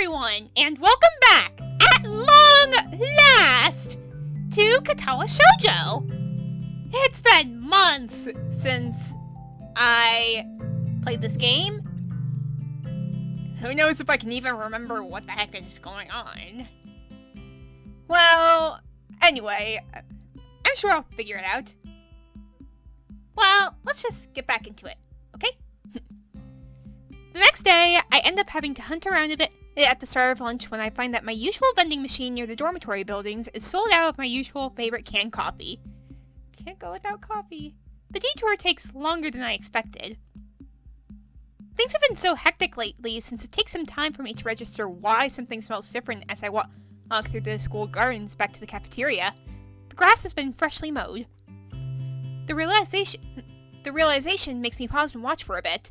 everyone, and welcome back, at long last, to Katawa Shoujo! It's been months since I played this game. Who knows if I can even remember what the heck is going on. Well, anyway, I'm sure I'll figure it out. Well, let's just get back into it, okay? The next day, I end up having to hunt around a bit at the start of lunch when I find that my usual vending machine near the dormitory buildings is sold out of my usual favorite canned coffee. Can't go without coffee. The detour takes longer than I expected. Things have been so hectic lately since it takes some time for me to register why something smells different as I walk through the school gardens back to the cafeteria. The grass has been freshly mowed. The realization makes me pause and watch for a bit.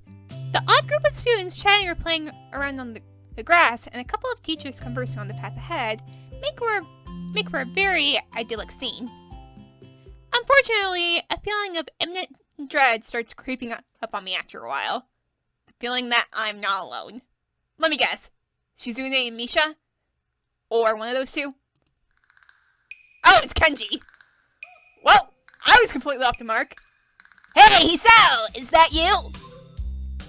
The odd group of students chatting or playing around on the grass and a couple of teachers conversing on the path ahead make for a very idyllic scene. Unfortunately, a feeling of imminent dread starts creeping up on me after a while. The feeling that I'm not alone. Let me guess. Shizune and Misha? Or one of those two? Oh, it's Kenji! Well, I was completely off the mark. Hey, Hisao! Is that you?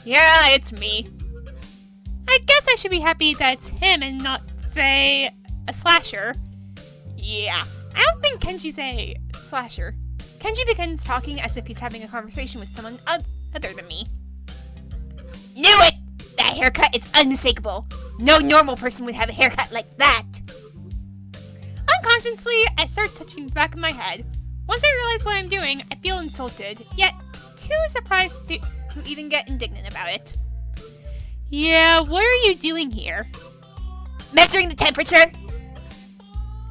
Yeah, it's me. I guess I should be happy that it's him and not, say, a slasher. Yeah, I don't think Kenji's a slasher. Kenji begins talking as if he's having a conversation with someone other than me. Knew it! That haircut is unmistakable. No normal person would have a haircut like that. Unconsciously, I start touching the back of my head. Once I realize what I'm doing, I feel insulted, yet too surprised to even get indignant about it. Yeah, what are you doing here? Measuring the temperature.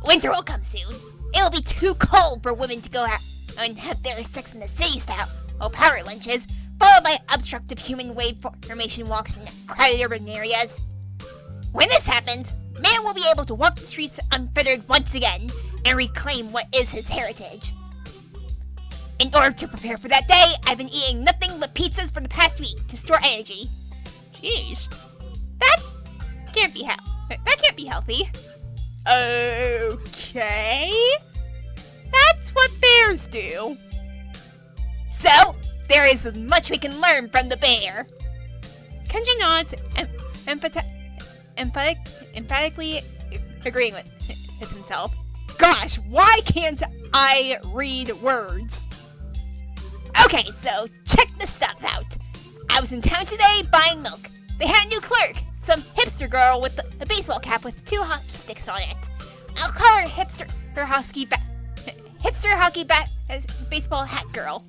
Winter will come soon. It'll be too cold for women to go out and have their sex in the city style, or power lunches, followed by obstructive human wave formation walks in crowded urban areas. When this happens, man will be able to walk the streets unfettered once again and reclaim what is his heritage. In order to prepare for that day, I've been eating nothing but pizzas for the past week to store energy. Jeez, that can't be healthy. Okay, that's what bears do. So, there is much we can learn from the bear. Kenji nods, emphatically agreeing with himself. Gosh, why can't I read words? Okay, so check this stuff out. I was in town today buying milk. They had a new clerk, some hipster girl with a baseball cap with 2 hockey sticks on it. I'll call her hipster hockey baseball hat girl.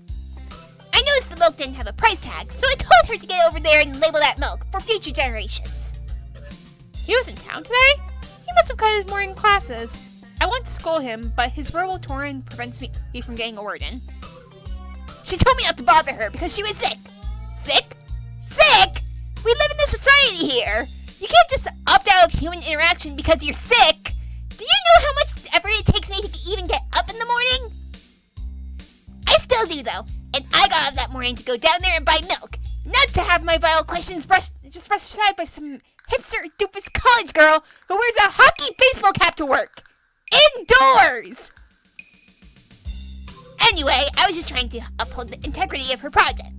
I noticed the milk didn't have a price tag, so I told her to get over there and label that milk for future generations. He was in town today? He must have cut his morning classes. I want to scold him, but his verbal torrent prevents me from getting a word in. She told me not to bother her because she was sick. Sick? Sick? We live in a society here. You can't just opt out of human interaction because you're sick. Do you know how much effort it takes me to even get up in the morning? I still do though, and I got up that morning to go down there and buy milk, not to have my vital questions brushed aside by some hipster doofus college girl who wears a hockey baseball cap to work. Indoors! Anyway, I was just trying to uphold the integrity of her project.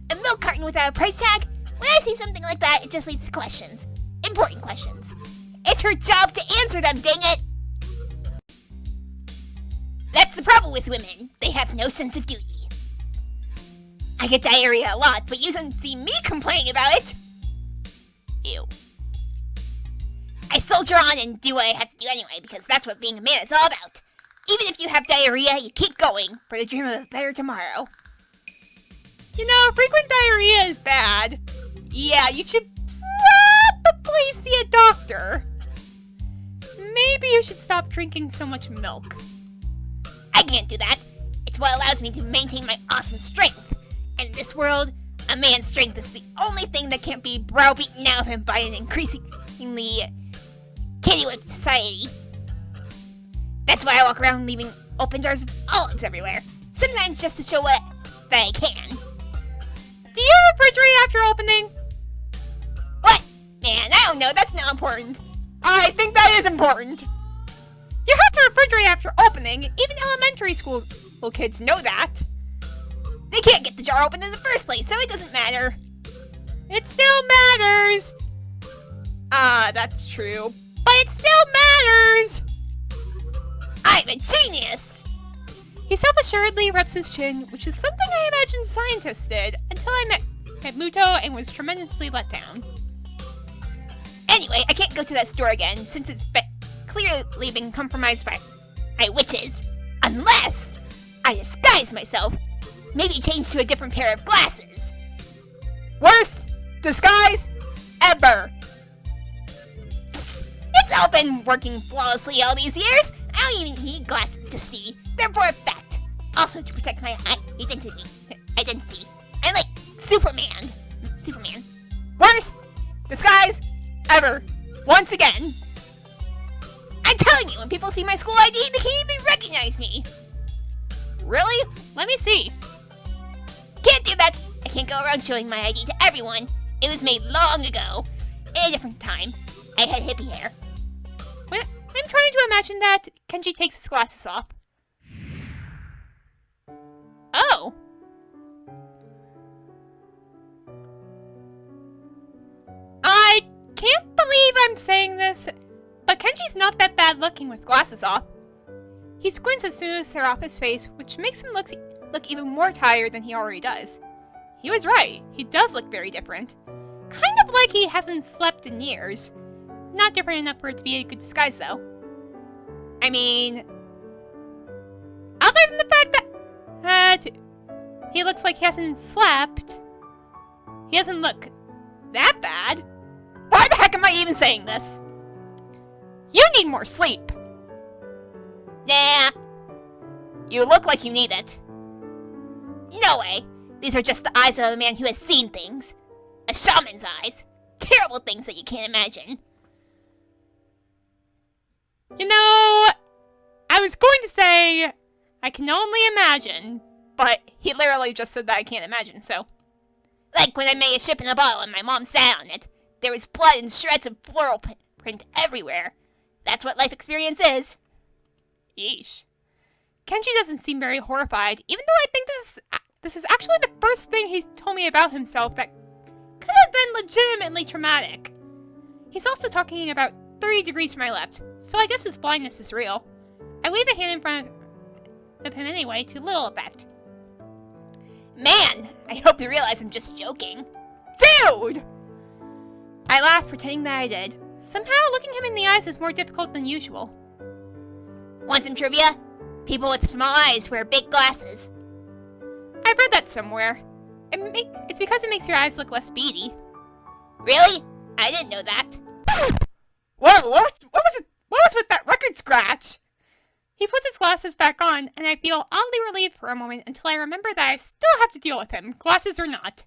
A milk carton without a price tag? When I see something like that, it just leads to questions. Important questions. It's her job to answer them, dang it! That's the problem with women. They have no sense of duty. I get diarrhea a lot, but you don't see me complaining about it. Ew. I soldier on and do what I have to do anyway, because that's what being a man is all about. Even if you have diarrhea, you keep going for the dream of a better tomorrow. You know, frequent diarrhea is bad. Yeah, you should probably see a doctor. Maybe you should stop drinking so much milk. I can't do that. It's what allows me to maintain my awesome strength. And in this world, a man's strength is the only thing that can't be browbeaten out of him by an increasingly kiddie-whipped society. That's why I walk around leaving open jars of olives everywhere. Sometimes just to show that I can. Do you refrigerate after opening? What? Man, I don't know, that's not important. I think that is important. You have to refrigerate after opening. Even elementary school kids know that. They can't get the jar open in the first place, so it doesn't matter. It still matters. That's true. But it still matters. I'm a genius. He self-assuredly rubs his chin, which is something I imagine scientists did, until I met Muto and was tremendously let down. Anyway, I can't go to that store again, since it's clearly been compromised by witches. Unless I disguise myself. Maybe change to a different pair of glasses. Worst disguise ever. It's all been working flawlessly all these years. I don't even need glasses to see. They're for effect. Also to protect my identity. I'm like Superman. Worst disguise ever. Once again. I'm telling you, when people see my school ID, they can't even recognize me. Really? Let me see. Can't do that. I can't go around showing my ID to everyone. It was made long ago. In a different time. I had hippie hair. When I'm trying to imagine that Kenji takes his glasses off. Oh. I can't believe I'm saying this, but Kenji's not that bad looking with glasses off. He squints as soon as they're off his face, which makes him look even more tired than he already does. He was right. He does look very different. Kind of like he hasn't slept in years. Not different enough for it to be a good disguise, though. I mean, other than the fact that he looks like he hasn't slept, he doesn't look that bad. Why the heck am I even saying this? You need more sleep. Nah. You look like you need it. No way. These are just the eyes of a man who has seen things. A shaman's eyes. Terrible things that you can't imagine. You know, I was going to say, I can only imagine, but he literally just said that I can't imagine, so. Like when I made a ship in a bottle and my mom sat on it. There was blood and shreds of floral print everywhere. That's what life experience is. Yeesh. Kenji doesn't seem very horrified, even though I think this is actually the first thing he's told me about himself that could have been legitimately traumatic. He's also talking about 30 degrees to my left, so I guess his blindness is real. I wave a hand in front of him anyway, to little effect. Man, I hope you realize I'm just joking. Dude! I laugh, pretending that I did. Somehow, looking him in the eyes is more difficult than usual. Want some trivia? People with small eyes wear big glasses. I've read that somewhere. It's because it makes your eyes look less beady. Really? I didn't know that. Whoa, what was with that record scratch? He puts his glasses back on, and I feel oddly relieved for a moment until I remember that I still have to deal with him, glasses or not.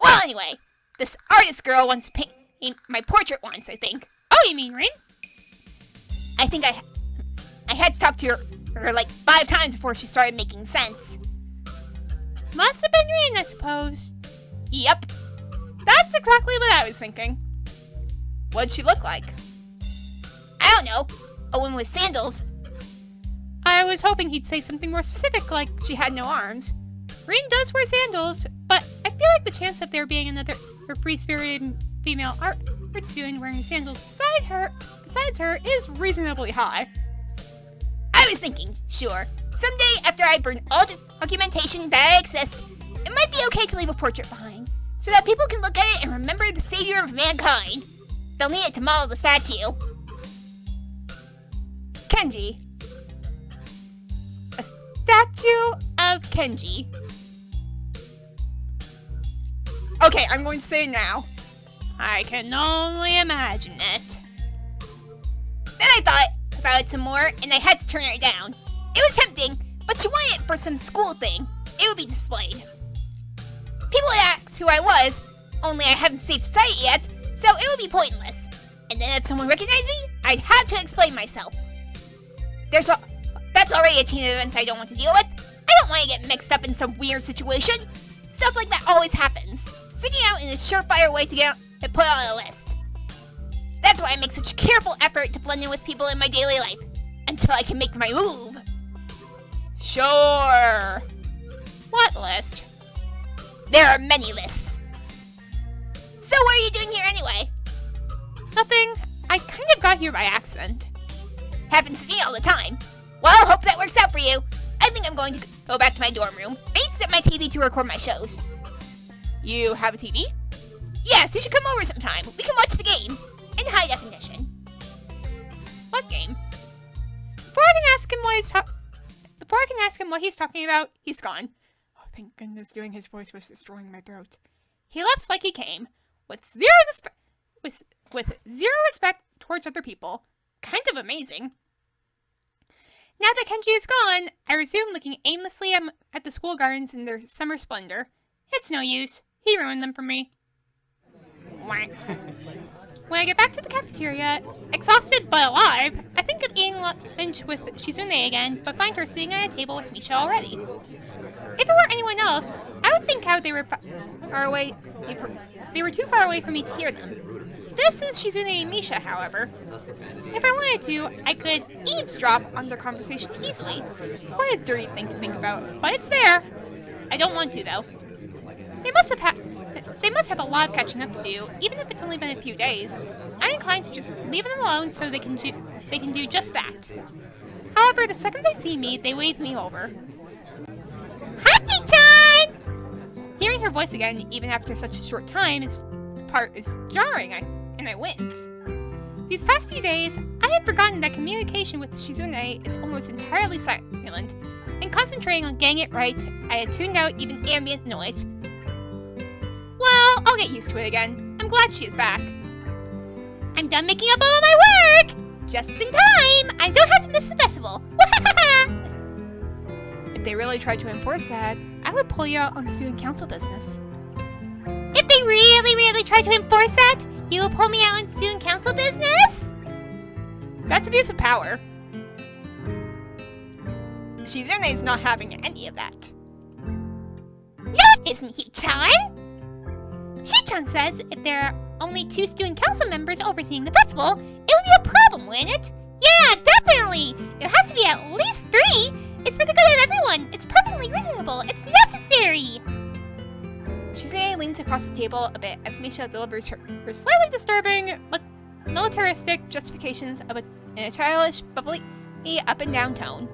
Well, anyway, this artist girl wants to paint my portrait once, I think. Oh, you mean Rin? I think I had to talk to her like 5 times before she started making sense. Must have been Rin, I suppose. Yep. That's exactly what I was thinking. What'd she look like? I don't know. A woman with sandals. I was hoping he'd say something more specific, like she had no arms. Rin does wear sandals, but I feel like the chance of there being another free-spirited female art student wearing sandals besides her is reasonably high. I was thinking, sure, someday after I burn all the documentation that I exist, it might be okay to leave a portrait behind, so that people can look at it and remember the savior of mankind. They'll need it to model the statue. Kenji. A statue of Kenji. Okay, I'm going to say it now. I can only imagine it. Then I thought about it some more, and I had to turn her down. It was tempting, but she wanted it for some school thing. It would be displayed. People would ask who I was, only I haven't saved society yet, so it would be pointless. And then if someone recognized me, I'd have to explain myself. That's already a chain of events I don't want to deal with. I don't want to get mixed up in some weird situation. Stuff like that always happens. Sticking out in a surefire way to get put on a list. That's why I make such a careful effort to blend in with people in my daily life. Until I can make my move. Sure. What list? There are many lists. So what are you doing here anyway? Nothing. I kind of got here by accident. Happens to me all the time. Well, hope that works out for you. I think I'm going to go back to my dorm room. Maybe set my TV to record my shows. You have a TV? Yes, you should come over sometime. We can watch the game in high definition. What game? Before I can ask him what he's talking about, he's gone. Oh, thank goodness doing his voice was destroying my throat. He left like he came, with zero respect towards other people. Kind of amazing. Now that Kenji is gone, I resume looking aimlessly at the school gardens in their summer splendor. It's no use. He ruined them for me. When I get back to the cafeteria, exhausted but alive, I think of eating lunch with Shizune again, but find her sitting at a table with Misha already. If it were anyone else, I would think how they were far away. They were too far away for me to hear them. This is Shizune and Misha, however. If I wanted to, I could eavesdrop on their conversation easily. What a dirty thing to think about, but it's there. I don't want to, though. They must have a lot of catching up to do, even if it's only been a few days. I'm inclined to just leave them alone so they can do just that. However, the second they see me, they wave me over. Happy-chan! Hearing her voice again, even after such a short time, is jarring, and I wince. These past few days, I had forgotten that communication with Shizune is almost entirely silent, and concentrating on getting it right, I had tuned out even ambient noise. Well, I'll get used to it again. I'm glad she is back. I'm done making up all my work! Just in time! I don't have to miss the festival! If they really tried to enforce that, I would pull you out on student council business. If they really tried to enforce that, you will pull me out on student council business? That's abuse of power. Shizune's not having any of that. No, it isn't He-chan! She-chan says if there are only 2 student council members overseeing the festival, it would be a problem, wouldn't it? Yeah, definitely! It has to be at least 3! It's for the good of everyone! It's perfectly reasonable! It's necessary! Shizune leans across the table a bit as Misha delivers her slightly disturbing, but militaristic justifications in a childish, bubbly, up-and-down tone.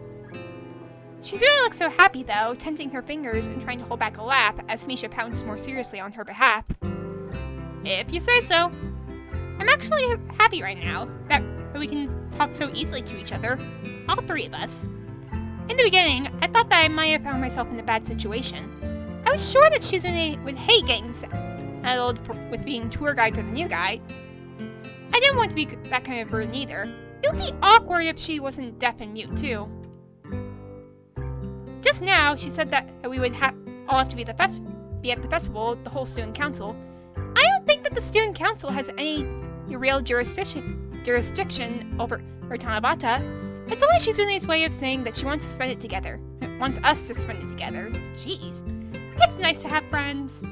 Shizune looks so happy, though, tensing her fingers and trying to hold back a laugh as Misha pounds more seriously on her behalf. If you say so. I'm actually happy right now that we can talk so easily to each other, all 3 of us. In the beginning, I thought that I might have found myself in a bad situation. I was sure that Shizune would hate getting saddled with being tour guide for the new guy. I didn't want to be that kind of burden either. It would be awkward if she wasn't deaf and mute too. Just now, she said that we would all have to be at the festival, the whole student council. I don't think that the student council has any real jurisdiction over Tanabata. It's only Shizune's way of saying that she wants to spend it together. Wants us to spend it together. Jeez. It's nice to have friends.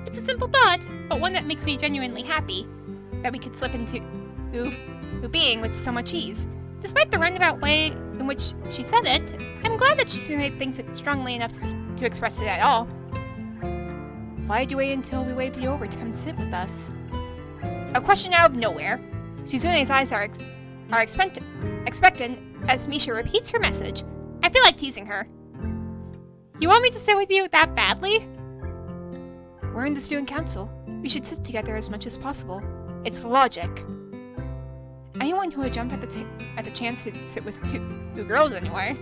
It's a simple thought, but one that makes me genuinely happy that we could slip into being with so much ease. Despite the roundabout way in which she said it, I'm glad that Shizune thinks it strongly enough to express it at all. Why'd you wait until we waved you over to come sit with us? A question out of nowhere. Shizune's eyes are expectant as Misha repeats her message. I feel like teasing her. You want me to sit with you that badly? We're in the student council. We should sit together as much as possible. It's logic. Anyone who would jump at the chance to sit with two girls anyway.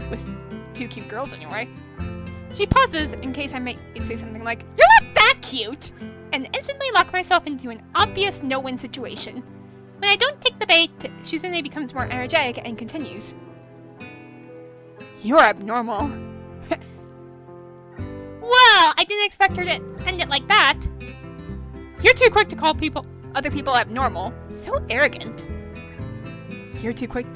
With 2 cute girls anyway. She pauses in case I may say something like, "You're not that cute!" and instantly lock myself into an obvious no-win situation. When I don't take the bait, Shizune becomes more energetic and continues. You're abnormal. Well, I didn't expect her to end it like that. You're too quick to call other people abnormal. So arrogant. You're too quick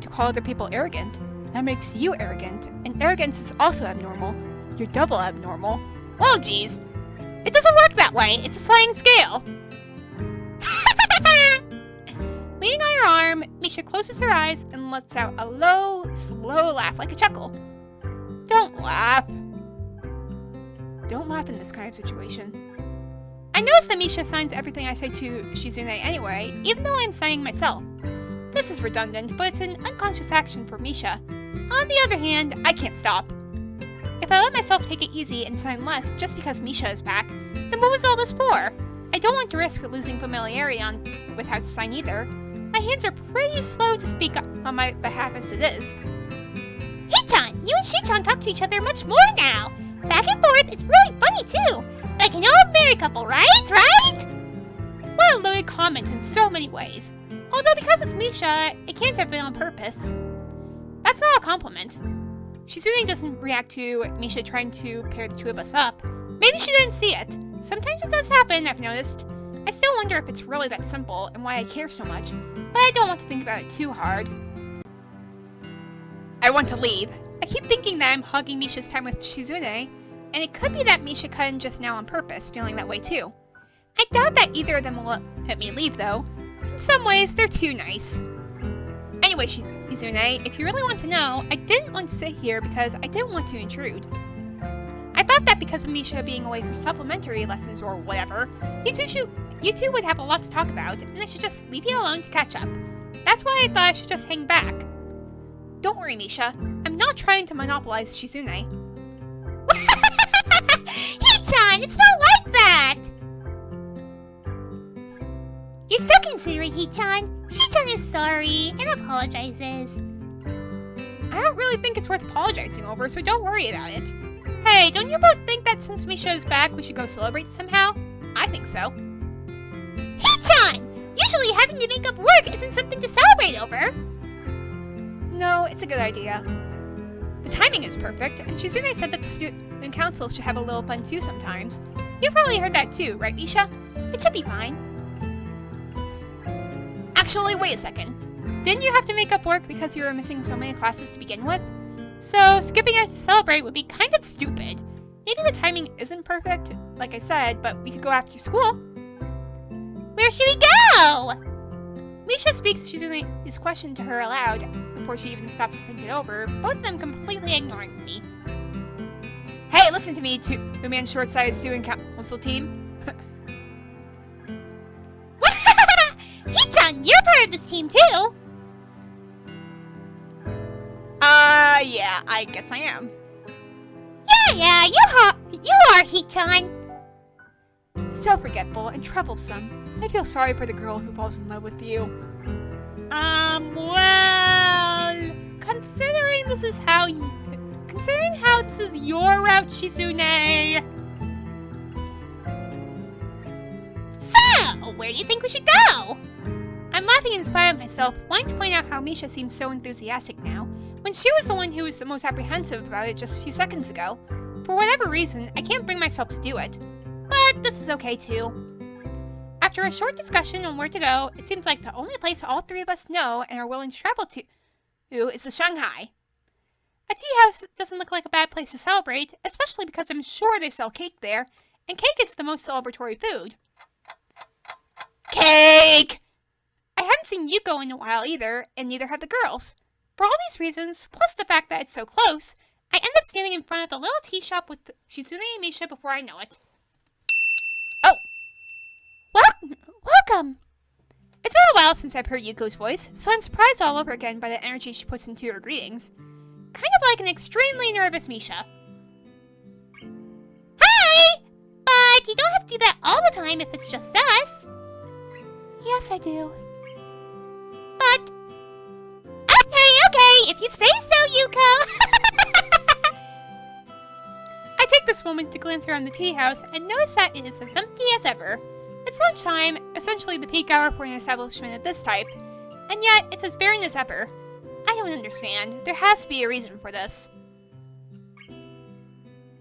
to call other people arrogant. That makes you arrogant. And arrogance is also abnormal. You're double abnormal. Well, geez. It doesn't work that way. It's a sliding scale. Misha closes her eyes and lets out a low, slow laugh like a chuckle. Don't laugh. Don't laugh in this kind of situation. I notice that Misha signs everything I say to Shizune anyway, even though I'm signing myself. This is redundant, but it's an unconscious action for Misha. On the other hand, I can't stop. If I let myself take it easy and sign less just because Misha is back, then what was all this for? I don't want to risk losing familiarity with how to sign either. My hands are pretty slow to speak on my behalf as it is. Hee-chan, you and Shi-chan talk to each other much more now. Back and forth, it's really funny too. Like an old married couple, right? Right? What a loaded comment in so many ways. Although because it's Misha, it can't have been on purpose. That's not a compliment. Shizune doesn't react to Misha trying to pair the two of us up. Maybe she didn't see it. Sometimes it does happen, I've noticed. I still wonder if it's really that simple and why I care so much, but I don't want to think about it too hard. I want to leave. I keep thinking that I'm hogging Misha's time with Shizune, and it could be that Misha cut in just now on purpose, feeling that way too. I doubt that either of them will let me leave though. In some ways, they're too nice. Anyway, Shizune, if you really want to know, I didn't want to sit here because I didn't want to intrude. I thought that because of Misha being away for supplementary lessons or whatever, you two would have a lot to talk about, and I should just leave you alone to catch up. That's why I thought I should just hang back. Don't worry, Misha. I'm not trying to monopolize Shizune. Hee-chan, it's not like that! You're so considerate, Hee-chan. Shi-chan is sorry and apologizes. I don't really think it's worth apologizing over, so don't worry about it. Hey, don't you both think that since Misha is back, we should go celebrate somehow? I think so. Hee-chan! Usually having to make up work isn't something to celebrate over. No, it's a good idea. The timing is perfect, and Shizune said that the student council should have a little fun too sometimes. You've probably heard that too, right, Misha? It should be fine. Actually, wait a second. Didn't you have to make up work because you were missing so many classes to begin with? So, skipping out to celebrate would be kind of stupid. Maybe the timing isn't perfect, like I said, but we could go after school. Where should we go? Misha speaks Shizune's question to her aloud before she even stops to think it over, both of them completely ignoring me. Hey, listen to me, two-man short-sighted student council team. Hee-chan, you're part of this team too! Yeah, I guess I am. Yeah, you are, Hee-chan. So forgetful and troublesome. I feel sorry for the girl who falls in love with you. Well, considering how this is your route, Shizune. So, where do you think we should go? I'm laughing in spite of myself, wanting to point out how Misha seems so enthusiastic now, when she was the one who was the most apprehensive about it just a few seconds ago. For whatever reason, I can't bring myself to do it. But this is okay too. After a short discussion on where to go, it seems like the only place all three of us know and are willing to travel to is the Shanghai. A tea house doesn't look like a bad place to celebrate, especially because I'm sure they sell cake there, and cake is the most celebratory food. Cake! I haven't seen Yuko in a while either, and neither have the girls. For all these reasons, plus the fact that it's so close, I end up standing in front of the little tea shop with Shizune and Misha before I know it. Oh! Welcome! It's been a while since I've heard Yuko's voice, so I'm surprised all over again by the energy she puts into her greetings. Kind of like an extremely nervous Misha. Hi! But you don't have to do that all the time if it's just us. Yes, I do. But... Okay, if you say so, Yuko! I take this moment to glance around the tea house and notice that it is as empty as ever. It's lunchtime, essentially the peak hour for an establishment of this type, and yet it's as barren as ever. I don't understand. There has to be a reason for this.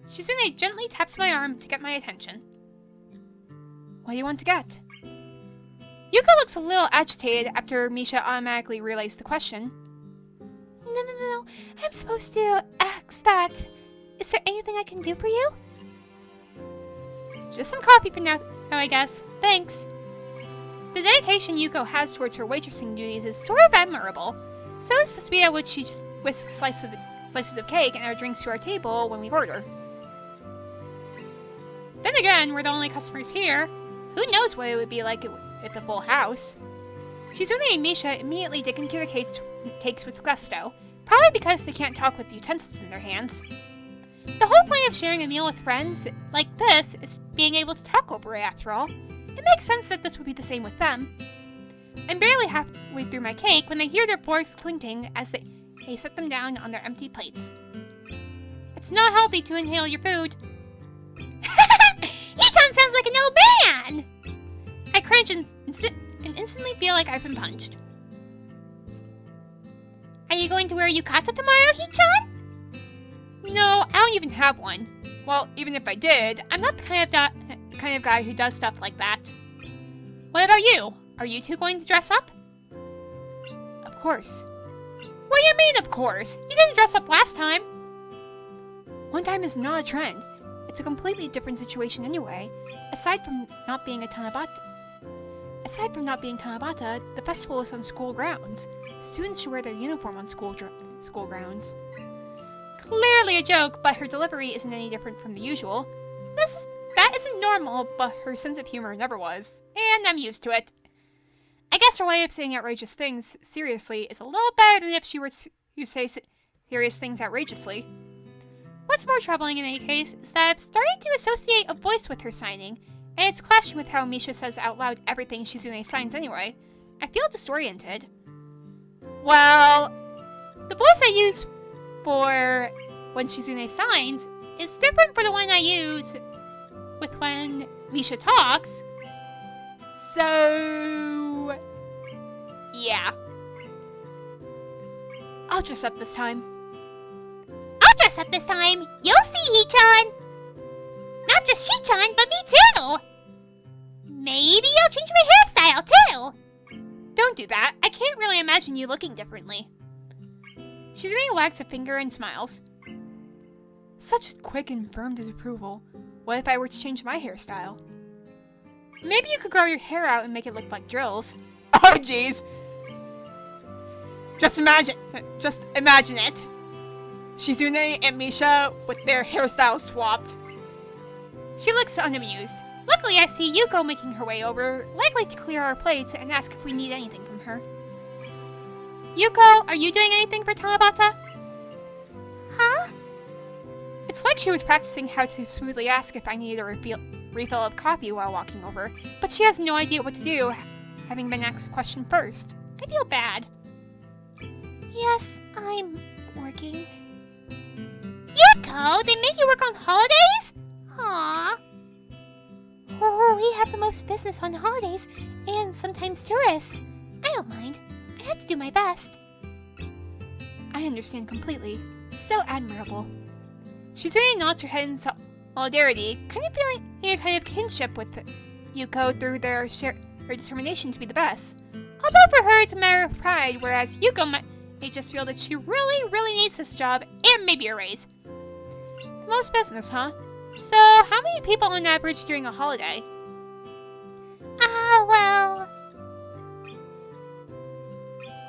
Shizune gently taps my arm to get my attention. What do you want to get? Yuko looks a little agitated after Misha automatically relays the question. No. I'm supposed to ask that. Is there anything I can do for you? Just some coffee for now, I guess. Thanks. The dedication Yuko has towards her waitressing duties is sort of admirable. So is the speed at which she just whisks slices of cake and our drinks to our table when we order. Then again, we're the only customers here. Who knows what it would be like at the full house? Shizune and Misha immediately dig into the cakes with gusto, probably because they can't talk with utensils in their hands. The whole point of sharing a meal with friends like this is being able to talk over it, after all. It makes sense that this would be the same with them. I'm barely halfway through my cake when I hear their forks clinking as they set them down on their empty plates. It's not healthy to inhale your food. Hichan sounds like an old man! I cringe and instantly feel like I've been punched. Are you going to wear yukata tomorrow, Hichan? No, I don't even have one. Well, even if I did, I'm not the kind of guy who does stuff like that. What about you? Are you two going to dress up? Of course. What do you mean, of course? You didn't dress up last time. One time is not a trend. It's a completely different situation anyway. Aside from not being Tanabata, the festival is on school grounds. Students should wear their uniform on school grounds. Clearly a joke, but her delivery isn't any different from the usual. That isn't normal, but her sense of humor never was, and I'm used to it. I guess her way of saying outrageous things seriously is a little better than if she were to say serious things outrageously. What's more troubling in any case is that I've started to associate a voice with her signing, and it's clashing with how Misha says out loud everything Shizune signs anyway. I feel disoriented. Well, the voice I use for when Shizune signs is different from the one I use with when Misha talks. So, yeah. I'll dress up this time. I'll dress up this time. You'll see, Hichan. Not just Shichan, but me too. Maybe I'll change my hairstyle too. Don't do that. I can't really imagine you looking differently. Shizune wags a finger and smiles. Such quick and firm disapproval. What if I were to change my hairstyle? Maybe you could grow your hair out and make it look like drills. Oh jeez! Just imagine it. Shizune and Misha with their hairstyles swapped. She looks unamused. Luckily I see Yuko making her way over, likely to clear our plates and ask if we need anything from her. Yuko, are you doing anything for Tanabata? Huh? It's like she was practicing how to smoothly ask if I needed a refill of coffee while walking over, but she has no idea what to do, having been asked the question first. I feel bad. Yes, I'm working. Yuko, they make you work on holidays? Aww. Oh, we have the most business on holidays, and sometimes tourists. I don't mind. I had to do my best. I understand completely. So admirable. Shizune nods her head in solidarity, kind of feeling a kind of kinship with Yuko through their determination to be the best. Although for her it's a matter of pride, whereas Yuko might just feel that she really, really needs this job and maybe a raise. The most business, huh? So, how many people on average during a holiday?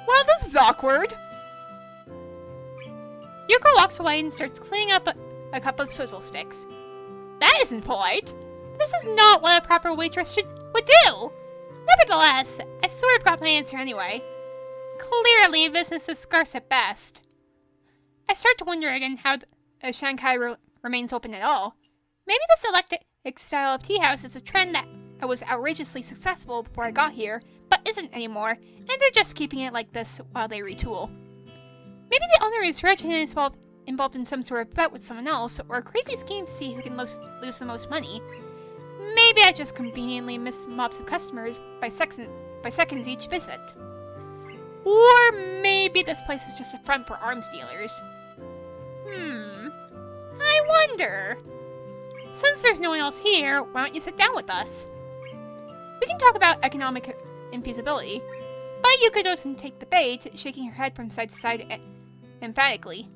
Well, this is awkward. Yuko walks away and starts cleaning up a cup of swizzle sticks. That isn't polite. This is not what a proper waitress would do. Nevertheless, I sort of got my answer anyway. Clearly, business is scarce at best. I start to wonder again how Shanghai remains open at all. Maybe this eclectic style of tea house is a trend that was outrageously successful before I got here, but isn't anymore, and they're just keeping it like this while they retool. Maybe the owner is rich and is involved in some sort of bet with someone else, or a crazy scheme to see who can lose the most money. Maybe I just conveniently miss mobs of customers by seconds each visit. Or maybe this place is just a front for arms dealers. I wonder. Since there's no one else here, why don't you sit down with us? We can talk about economic infeasibility, but Yuko doesn't take the bait, shaking her head from side to side emphatically.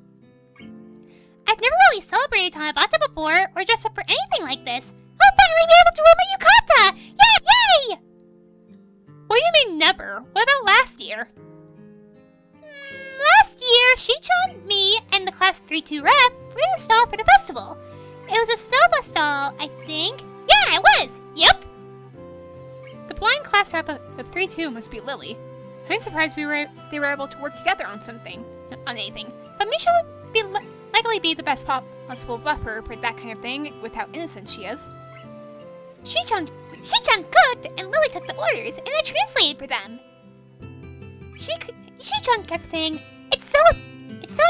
I've never really celebrated Tanabata before, or dressed up for anything like this. I'll finally be able to wear my yukata! Yay! Yay! never. What about last year? Last year, Shoujo, me, and the class 3-2 rep were in a stall for the festival. It was a soba stall, I think. Yeah, it was! Yep! The blind class rep of 3-2 must be Lily. I'm surprised they were able to work together on anything. But Misha would likely be the best possible buffer for that kind of thing with how innocent she is. Shichan cooked and Lily took the orders and I translated for them. Shichan kept saying, It's so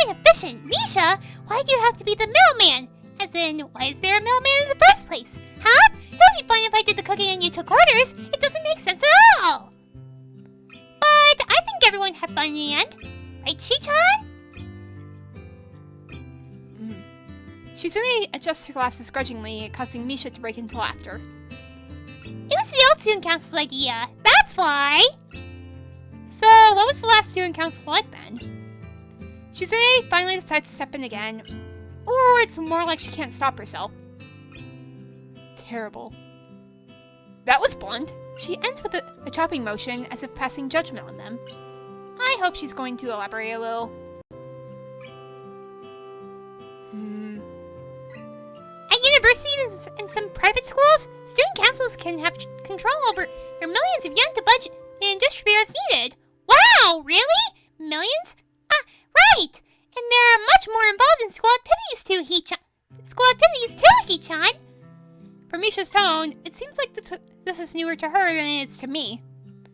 inefficient, Misha! Why do you have to be the middleman? As in, why is there a middleman in the first place? Huh? It would be fine if I did the cooking and you took orders. It doesn't make sense at all. But I think everyone had fun in the end. Right, Shichan? Shizune adjusts her glasses grudgingly, causing Misha to break into laughter. It was the old student council's idea. That's why. So, what was the last student council like then? Shizune finally decides to step in again. Or it's more like she can't stop herself. Terrible. That was blunt. She ends with a chopping motion as if passing judgment on them. I hope she's going to elaborate a little. At universities and some private schools, student councils can have control over your millions of yen to budget and distribute as needed. Wow, really? Millions? Right! And there are much more involved in school activities too, Hee-chan. From Misha's tone, it seems like this is newer to her than it is to me.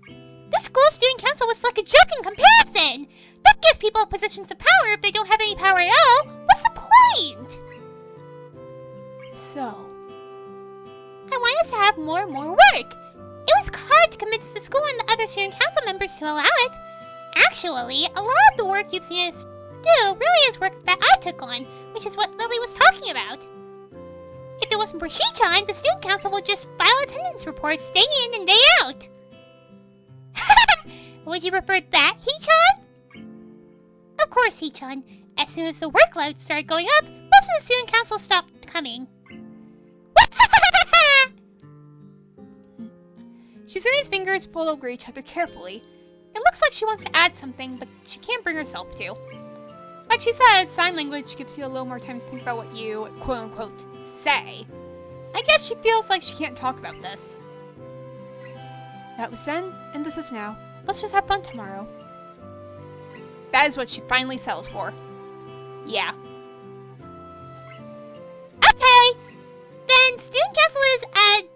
The school student council was like a joke in comparison! Don't give people positions of power if they don't have any power at all! What's the point? So, I want us to have more and more work. It was hard to convince the school and the other student council members to allow it. Actually, a lot of the work you've seen us do really is work that I took on, which is what Lily was talking about. If it wasn't for Shichan, the student council would just file attendance reports day in and day out. Would you prefer that, Hee-chan? Of course, Hee-chan. As soon as the workload started going up, most of the student council stopped coming. Shizune's fingers fold over each other carefully. It looks like she wants to add something, but she can't bring herself to. Like she said, sign language gives you a little more time to think about what you, quote-unquote, say. I guess she feels like she can't talk about this. That was then, and this is now. Let's just have fun tomorrow. That is what she finally settles for. Yeah. Okay! Then student council is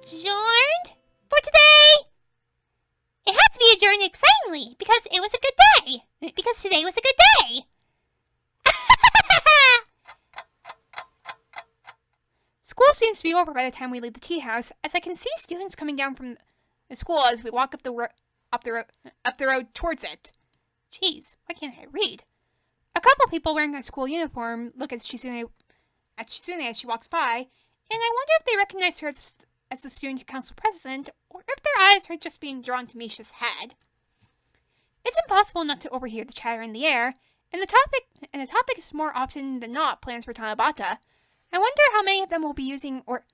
adjourned for today! It has to be adjourned excitingly, because it was a good day. Because today was a good day. School seems to be over by the time we leave the tea house, as I can see students coming down from the school as we walk up the road towards it. Jeez, why can't I read? A couple people wearing a school uniform look at Shizune as she walks by, and I wonder if they recognize her as the student council president, or if their eyes are just being drawn to Misha's head. It's impossible not to overhear the chatter in the air, and the topic is more often than not plans for Tanabata. I wonder how many of them will be using or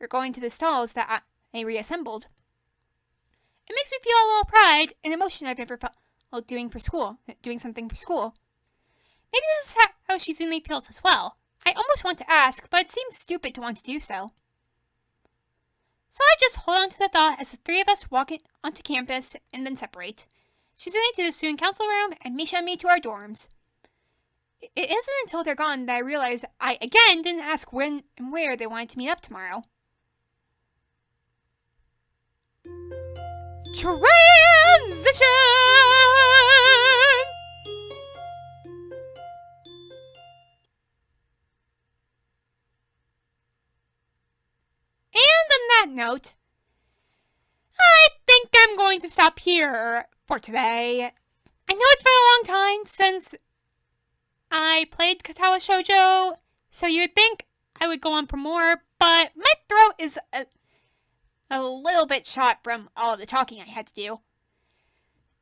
going to the stalls that I reassembled. It makes me feel a little pride and emotion I've never felt doing something for school. Maybe this is how Shizune feels as well. I almost want to ask, but it seems stupid to want to do so. So I just hold on to the thought as the three of us walk onto campus and then separate. Shizune to the student council room and Misha and me to our dorms. It isn't until they're gone that I realize I again didn't ask when and where they wanted to meet up tomorrow. Transition! And on that note, I think I'm going to stop here for today. I know it's been a long time since I played Katawa Shoujo, so you would think I would go on for more, but my throat is a little bit shot from all the talking I had to do.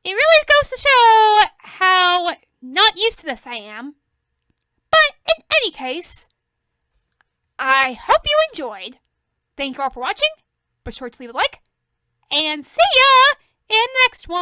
It really goes to show how not used to this I am. But in any case, I hope you enjoyed. Thank you all for watching. Be sure to leave a like, and see ya in the next one.